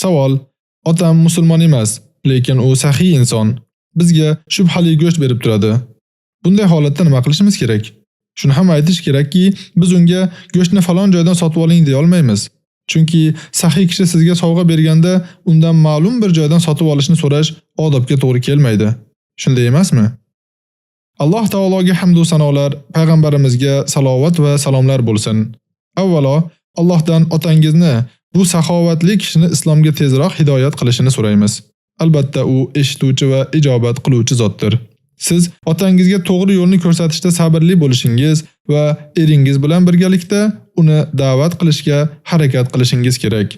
Savol: Otam musulmon emas, lekin u saxiy inson. Bizga shubhali go'sht berib turadi. Bunday holatda nima qilishimiz kerak? Shuni ham aytish kerakki, biz unga go'shtni falon joydan sotib oling deya olmaymiz. Chunki saxiy kishi sizga sovg'a berganda undan ma'lum bir joydan sotib olishni so'rash odobga to'g'ri kelmaydi. Shunday emasmi? Alloh taologa hamd va sanolar, payg'ambarimizga salovat va salomlar bo'lsin. Avvalo, Allohdan otangizni, bu saxovatli kishini islomga tezroq hidoyat qilishini so'raymiz. Albatta u eshituvchi va ijobat qiluvchi zotdir. Siz otangizga to'g'ri yo'lni ko'rsatishda sabrli bo'lishingiz va eringiz bilan birgalikda uni da'vat qilishga harakat qilishingiz kerak.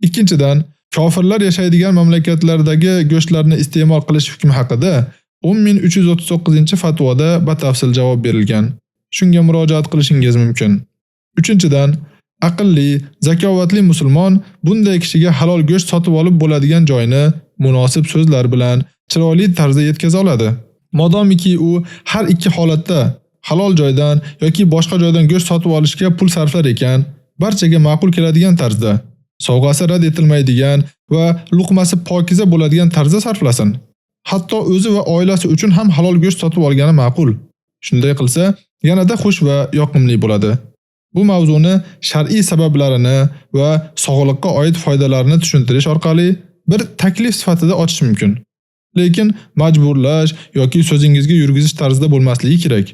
Ikkinchidan, kofirlar yashaydigan mamlakatlardagi go'shtlarni iste'mol qilish hukmi haqida 10339-fatvoda batafsil javob berilgan. Shunga murojaat qilishingiz mumkin. Uchinchidan, aqlli, zakovatli musulmon bunday kishiga halol go'sht sotib olib bo'ladigan joyni munosib so'zlar bilan chiroyli tarzda yetkaza oladi. Modomiki u har ikki holatda halol joydan yoki boshqa joydan go'sht sotib olishga pul sarflar ekan, barchaga ma'qul keladigan tarzda, sovg'asi rad etilmaydigan va luqmasi pokiza bo'ladigan tarzda sarflasin. Hatto o'zi va oilasi uchun ham halol go'sht sotib olgani ma'qul. Shunday qilsa, yanada xush va yoqimli bo'ladi. Bu mavzuni shar'iy sabablarini va sog'liqqa oid foydalarini tushuntirish orqali bir taklif sifatida ochish mumkin. Lekin majburlash yoki so'zingizga yurgizish tarzida bo'lmasligi kerak.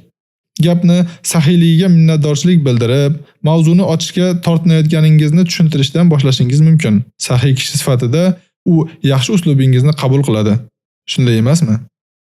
Gapni saxiyligiga minnatdorchilik bildirib, mavzuni ochishga tortinayotganingizni tushuntirishdan boshlashingiz mumkin. Saxiy kishi sifatida u yaxshi uslubingizni qabul qiladi. Shunday emasmi?